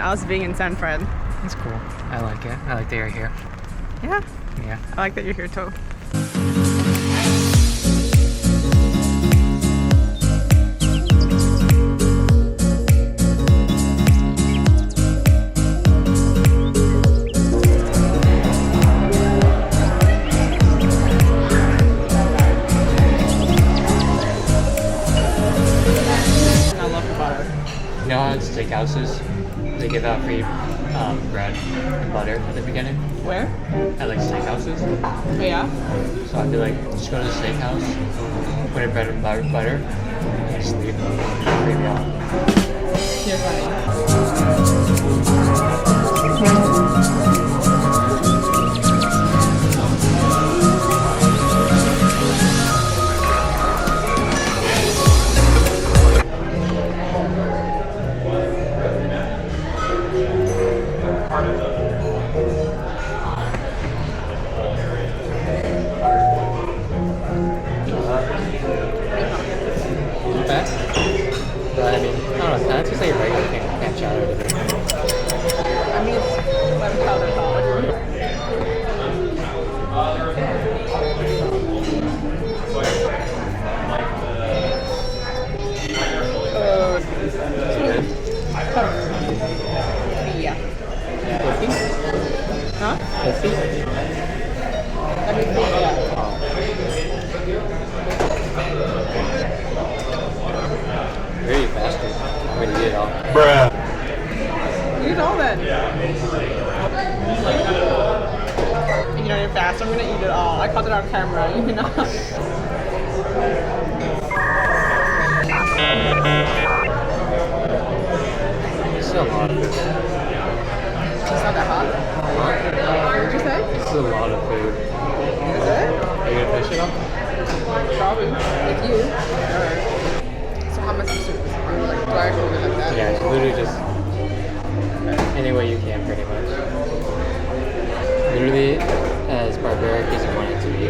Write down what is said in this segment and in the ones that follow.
How's being in San Fran? It's cool. I like it. I like that you're here. Yeah? Yeah. I like that you're here too. I love the butter. You know how at steakhouses they give out free bread and butter at the beginning? Where? At like steakhouses. Oh, yeah? So I'd be like, just go to the steakhouse, put in bread and butter, and just leave. Free meal. You're funny. Not bad. But I mean, I don't know, that's just like a regular clam chowder to me. I mean, it's clam chowder salad. Is it good? Yeah. Iffy? Huh? Iffy? I mean, yeah. Very faster. I'm gonna eat it all. Eat it all then. You know, you're fast. I'm gonna eat it all. I caught it on camera, you know. It's still a lot of food. It's not that hot. Huh? What did you say? This is a lot of food. Is it? Are you gonna finish it all? Probably. With you. Alright. So how much soup is it? Like, do I hold it like that? Yeah, it's literally just any way you can, pretty much. Literally as barbaric as you want it to be.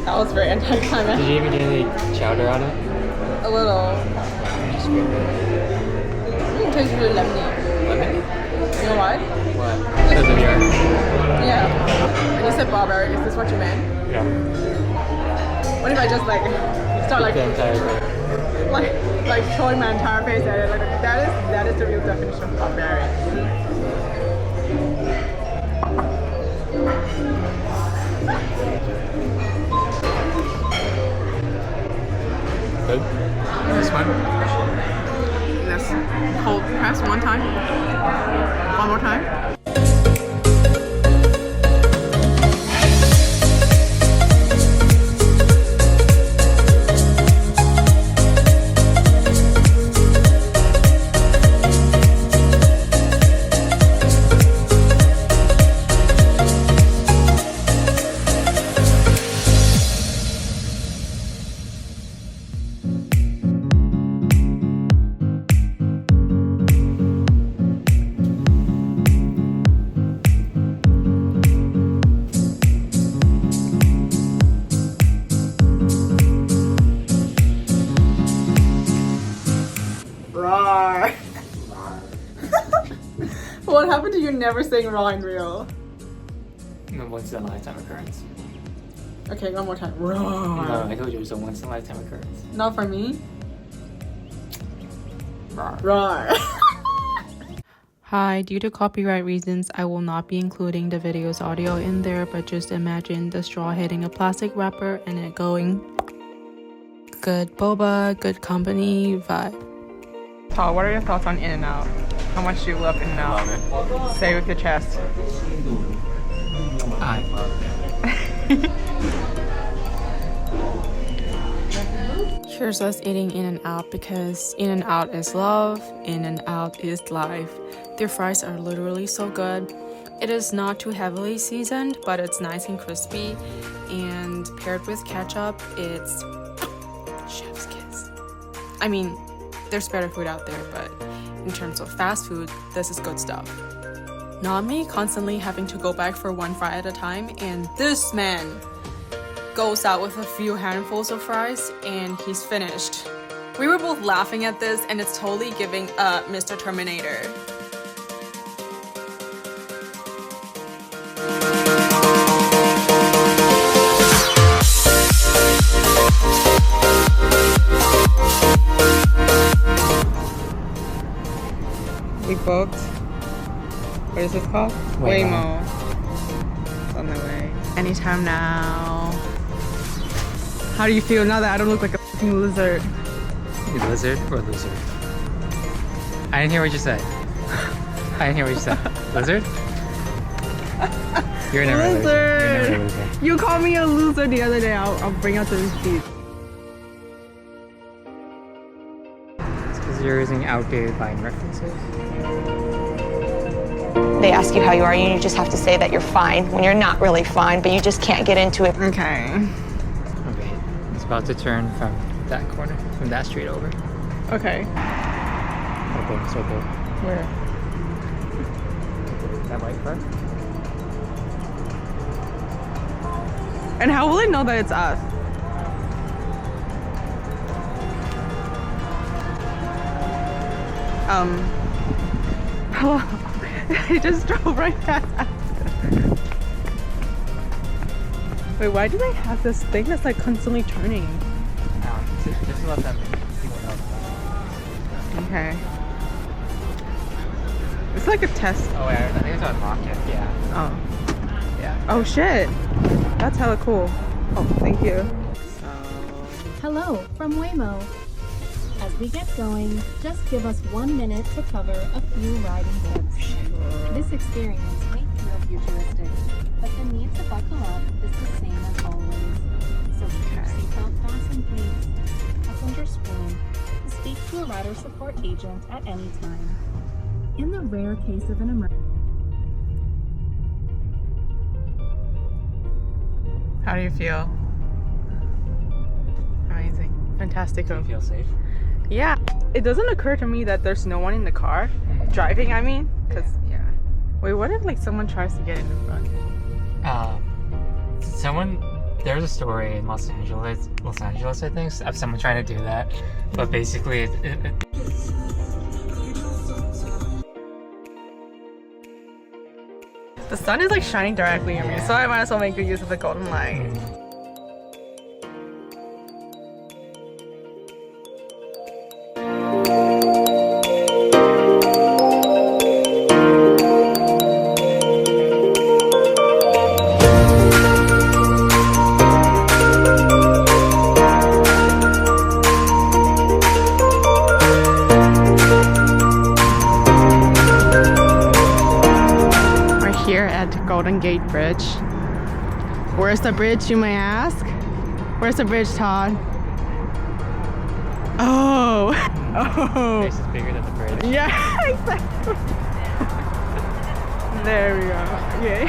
That was very anticlimactic. Did you even get any chowder on it? A little. Just scrape it. It tastes really lemony. Lemon? You know why? What? Because of your... Yeah. When you said barbaric, is this what you meant? Yeah. What if I just like start like The entire thing. like showing my entire face at it? Like that is the real definition of barbaric. Good? This one? Let's hold press one time. One more time. Rawr. What happened to you never saying raw in real? No, once in a lifetime occurrence. Okay, one more time. Rawr. No, I told you it was a once in a lifetime occurrence. Not for me. Rawr. Rawr. Hi, due to copyright reasons, I will not be including the video's audio in there, but just imagine the straw hitting a plastic wrapper and it going good boba, good company vibe. Paul, what are your thoughts on In-N-Out? How much do you love In-N-Out? Love Say with your chest. I love it. Here's us eating In-N-Out because In-N-Out is love, In-N-Out is life. Their fries are literally so good. It is not too heavily seasoned, but it's nice and crispy. And paired with ketchup, it's chef's kiss. I mean, there's better food out there, but in terms of fast food, this is good stuff. Not me constantly having to go back for one fry at a time, and this man goes out with a few handfuls of fries and he's finished. We were both laughing at this, and it's totally giving Mr. Terminator. We booked. What is this called? Waymo. It's on the way. Anytime now. How do you feel now that I don't look like a fucking lizard? You lizard or loser? I didn't hear what you said. I didn't hear what you said. Lizard? You're never a loser. You're never a loser. You called me a loser the other day. I'll bring out the receipt. It's because you're using outdated Vine references. They ask you how you are, and you just have to say that you're fine when you're not really fine, but you just can't get into it. Okay. Okay. It's about to turn from that corner, from that street over. Okay. Okay, so good. Where? That white car? And how will I know that it's us? Hello. I just drove right past us. Wait, why do they have this thing that's like constantly turning? Just let them people know. Okay. It's like a test. Oh, wait, I think it's unlocked yet. Yeah. Oh. Yeah. Oh shit. That's hella cool. Oh, thank you. Hello from Waymo. As we get going, just give us 1 minute to cover a few riding tips. This experience may feel futuristic, but the need to buckle up is the same as always. So keep your seatbelt fastened, please. Passengers spoon. Speak to a rider support agent at any time. In the rare case of an emergency. How do you feel? Amazing. Fantastic. Do you feel safe? Yeah. It doesn't occur to me that there's no one in the car. Driving, I mean. Because, yeah. Wait, what if like someone tries to get in the front? There's a story in Los Angeles, I think, of someone trying to do that. But basically, The sun is like shining directly on me, so I might as well make good use of the golden light. Golden Gate Bridge. Where's the bridge, you may ask? Where's the bridge, Todd? Oh! Oh! This is bigger than the bridge. Yeah, exactly. There we go. Okay.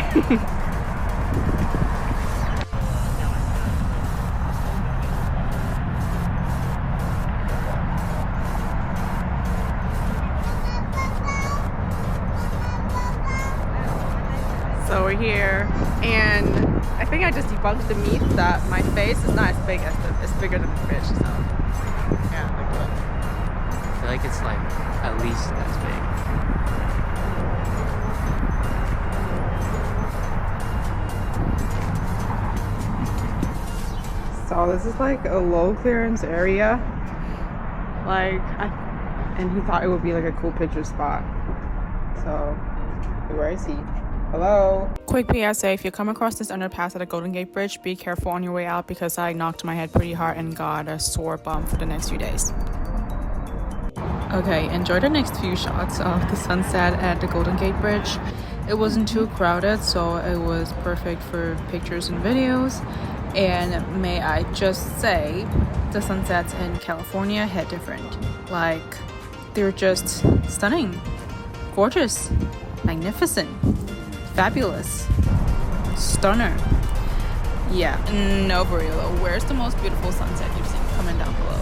So we're here, and I think I just debunked the myth that my face is not as big as it's bigger than the bridge. So yeah, like that. I feel like it's like at least as big. So this is like a low clearance area. And he thought it would be like a cool picture spot. So where is he? Hello? Quick PSA, if you come across this underpass at the Golden Gate Bridge, be careful on your way out because I knocked my head pretty hard and got a sore bum for the next few days. Okay, enjoy the next few shots of the sunset at the Golden Gate Bridge. It wasn't too crowded, so it was perfect for pictures and videos. And may I just say, the sunsets in California hit different. Like, they're just stunning, gorgeous, magnificent, fabulous, stunner. Yeah, no, for real though. Where's the most beautiful sunset you've seen? Comment down below.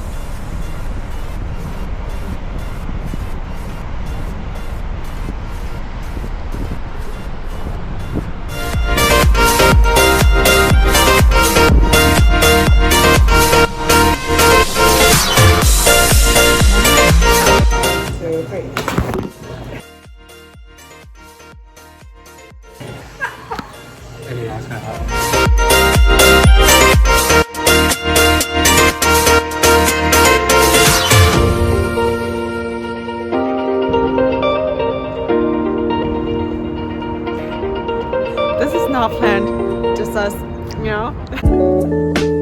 not planned, just us, you know.